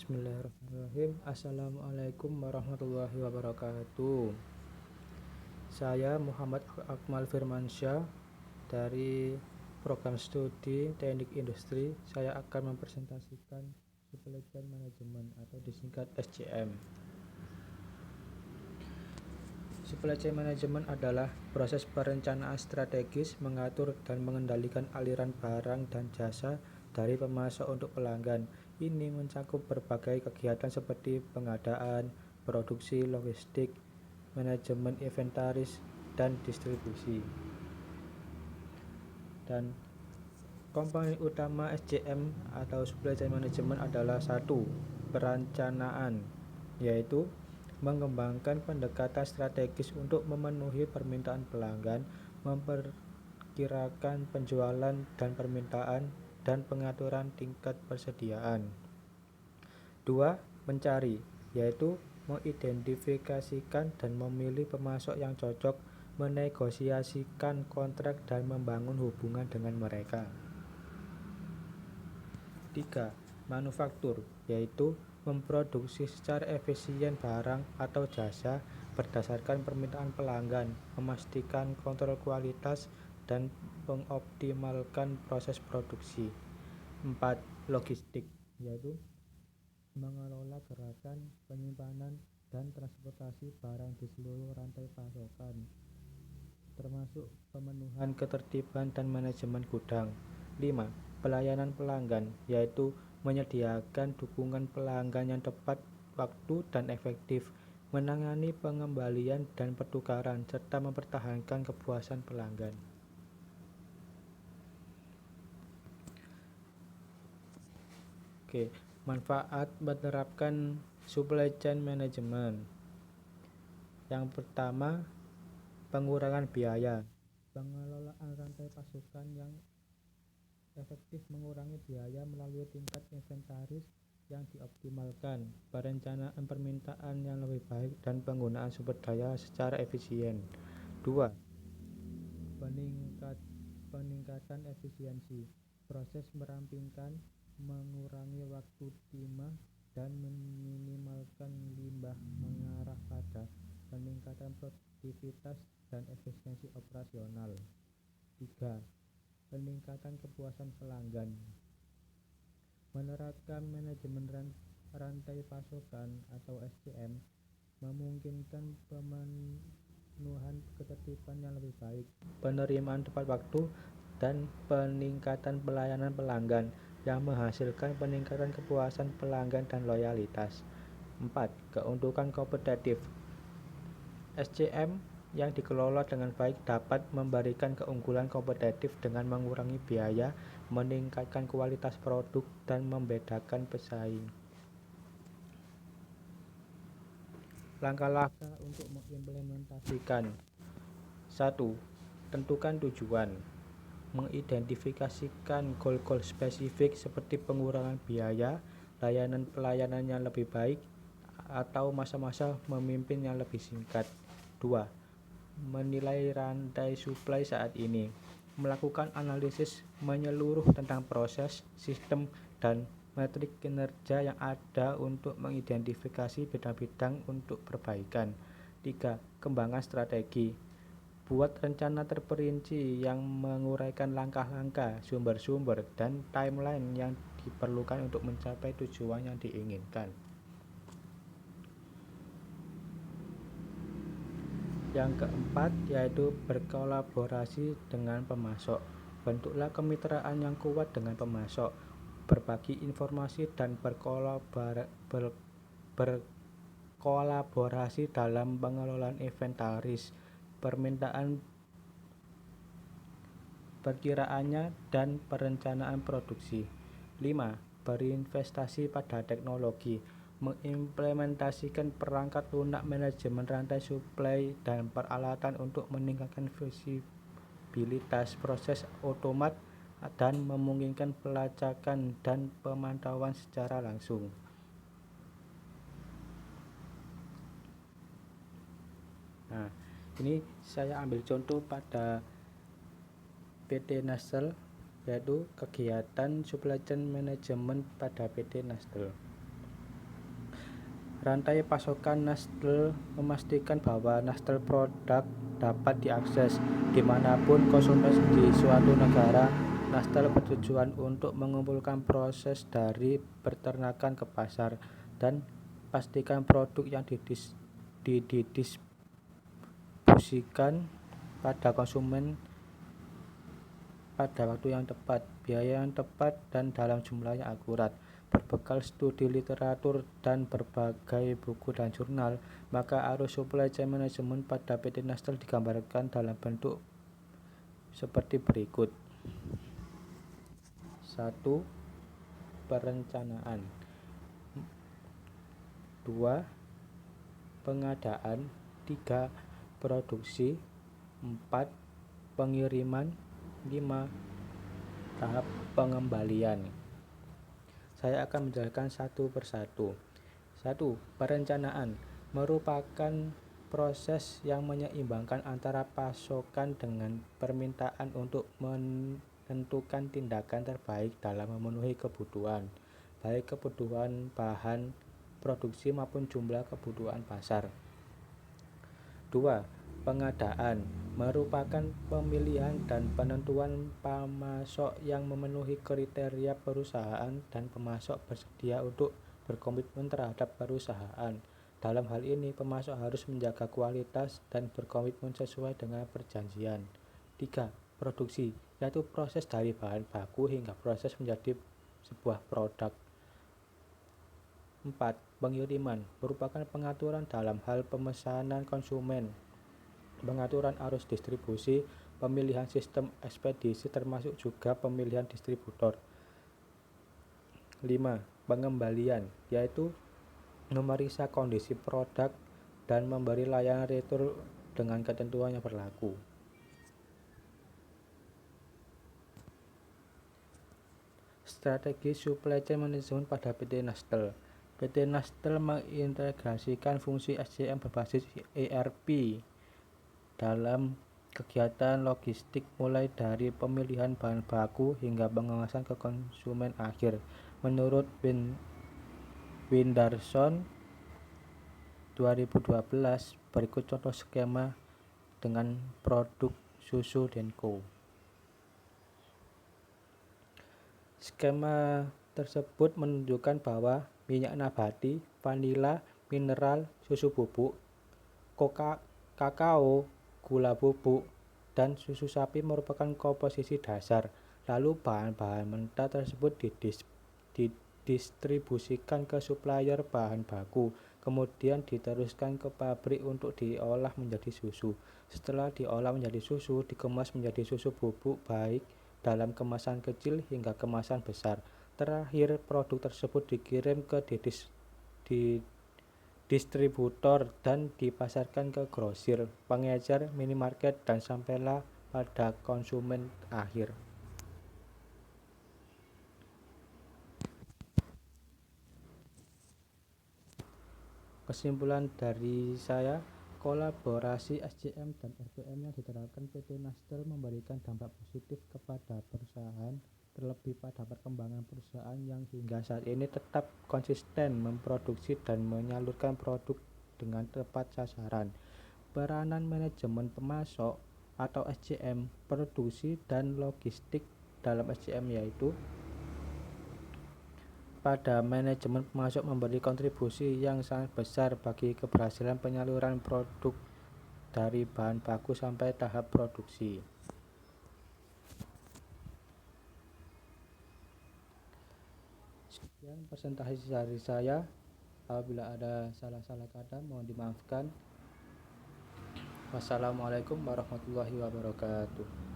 Bismillahirrahmanirrahim. Assalamualaikum warahmatullahi wabarakatuh. Saya Muhammad Akmal Firmansyah dari program studi Teknik Industri. Saya akan mempresentasikan Supply Chain Management atau disingkat SCM. Supply Chain Management adalah proses perencanaan strategis, mengatur dan mengendalikan aliran barang dan jasa dari pemasok untuk pelanggan. Ini mencakup berbagai kegiatan seperti pengadaan, produksi, logistik, manajemen inventaris, dan distribusi. Dan komponen utama SCM atau Supply Chain Management adalah 1. Perencanaan, yaitu mengembangkan pendekatan strategis untuk memenuhi permintaan pelanggan, memperkirakan penjualan dan permintaan, dan pengaturan tingkat persediaan. 2. Mencari, yaitu mengidentifikasikan dan memilih pemasok yang cocok, menegosiasikan kontrak dan membangun hubungan dengan mereka. 3. Manufaktur, yaitu memproduksi secara efisien barang atau jasa berdasarkan permintaan pelanggan, memastikan kontrol kualitas, dan mengoptimalkan proses produksi. 4. Logistik, yaitu mengelola gerakan, penyimpanan, dan transportasi barang di seluruh rantai pasokan, termasuk pemenuhan ketertiban dan manajemen gudang. 5. Pelayanan pelanggan, yaitu menyediakan dukungan pelanggan yang tepat waktu dan efektif, menangani pengembalian dan pertukaran, serta mempertahankan kepuasan pelanggan. Manfaat menerapkan supply chain management. Yang pertama, pengurangan biaya. Pengelolaan rantai pasokan yang efektif mengurangi biaya melalui tingkat inventaris yang dioptimalkan, perencanaan permintaan yang lebih baik, dan penggunaan sumber daya secara efisien. 2. Peningkatan efisiensi. Proses merampingkan, mengurangi waktu timah, dan meminimalkan limbah mengarah pada peningkatan produktivitas dan efisiensi operasional. 3. Peningkatan kepuasan pelanggan. Menerapkan manajemen rantai pasokan atau SCM memungkinkan pemenuhan ketertiban yang lebih baik, penerimaan tepat waktu, dan peningkatan pelayanan pelanggan yang menghasilkan peningkatan kepuasan pelanggan dan loyalitas. 4. Keuntungan kompetitif. SCM yang dikelola dengan baik dapat memberikan keunggulan kompetitif dengan mengurangi biaya, meningkatkan kualitas produk, dan membedakan pesaing. Langkah-langkah untuk mengimplementasikan. 1. Tentukan tujuan. Mengidentifikasikan goal-goal spesifik seperti pengurangan biaya, pelayanan yang lebih baik, atau masa-masa memimpin yang lebih singkat. 2. Menilai rantai supply saat ini. Melakukan analisis menyeluruh tentang proses, sistem, dan metrik kinerja yang ada untuk mengidentifikasi bidang-bidang untuk perbaikan. 3. Kembangkan strategi. Buat rencana terperinci yang menguraikan langkah-langkah, sumber-sumber, dan timeline yang diperlukan untuk mencapai tujuan yang diinginkan. Yang keempat, yaitu berkolaborasi dengan pemasok. Bentuklah kemitraan yang kuat dengan pemasok, berbagi informasi, dan berkolaborasi dalam pengelolaan inventaris, permintaan, perkiraannya, dan perencanaan produksi. 5. Berinvestasi pada teknologi. Mengimplementasikan perangkat lunak manajemen rantai suplai dan peralatan untuk meningkatkan visibilitas proses otomat dan memungkinkan pelacakan dan pemantauan secara langsung. Nah, ini saya ambil contoh pada PT Nestle, yaitu kegiatan supply chain management pada PT Nestle. Rantai pasokan Nestle memastikan bahwa Nestle produk dapat diakses dimanapun konsumen di suatu negara. Nestle bertujuan untuk mengumpulkan proses dari peternakan ke pasar dan pastikan produk yang didistribusikan pada konsumen pada waktu yang tepat, biaya yang tepat, dan dalam jumlah yang akurat. Berbekal studi literatur dan berbagai buku dan jurnal, maka arus supply chain management pada PT Nestle digambarkan dalam bentuk seperti berikut. 1. Perencanaan. 2. Pengadaan. 3. Produksi. 4. Pengiriman. 5. Tahap pengembalian. Saya akan menjelaskan satu persatu. 1. Perencanaan merupakan proses yang menyeimbangkan antara pasokan dengan permintaan untuk menentukan tindakan terbaik dalam memenuhi kebutuhan, baik kebutuhan bahan produksi maupun jumlah kebutuhan pasar. 2. Pengadaan merupakan pemilihan dan penentuan pemasok yang memenuhi kriteria perusahaan dan pemasok bersedia untuk berkomitmen terhadap perusahaan. Dalam hal ini, pemasok harus menjaga kualitas dan berkomitmen sesuai dengan perjanjian. 3. Produksi, yaitu proses dari bahan baku hingga proses menjadi sebuah produk. 4. Pengiriman merupakan pengaturan dalam hal pemesanan konsumen, pengaturan arus distribusi, pemilihan sistem ekspedisi termasuk juga pemilihan distributor. 5. Pengembalian, yaitu memeriksa kondisi produk dan memberi layanan retur dengan ketentuan yang berlaku. Strategi supply chain management pada PT Nestle. PT Nestle mengintegrasikan fungsi SCM berbasis ERP dalam kegiatan logistik mulai dari pemilihan bahan baku hingga pengawasan ke konsumen akhir. Menurut Windarson 2012, berikut contoh skema dengan produk susu Denko. Skema tersebut menunjukkan bahwa minyak nabati, vanila, mineral, susu bubuk, kakao, gula bubuk, dan susu sapi merupakan komposisi dasar. Lalu bahan-bahan mentah tersebut didistribusikan ke supplier bahan baku, kemudian diteruskan ke pabrik untuk diolah menjadi susu. Setelah diolah menjadi susu, dikemas menjadi susu bubuk baik dalam kemasan kecil hingga kemasan besar. Terakhir, produk tersebut dikirim ke distributor dan dipasarkan ke grosir, pengecer, minimarket, dan sampailah pada konsumen akhir. Kesimpulan dari saya, kolaborasi SCM dan RPM yang diterapkan PT Nestle memberikan dampak positif kepada perusahaan, terlebih pada perkembangan perusahaan yang hingga saat ini tetap konsisten memproduksi dan menyalurkan produk dengan tepat sasaran. Peranan manajemen pemasok atau SCM, produksi dan logistik dalam SCM yaitu pada manajemen pemasok memberi kontribusi yang sangat besar bagi keberhasilan penyaluran produk dari bahan baku sampai tahap produksi. Sekian presentasi dari saya. Apabila ada salah-salah kata mohon dimaafkan. Wassalamualaikum warahmatullahi wabarakatuh.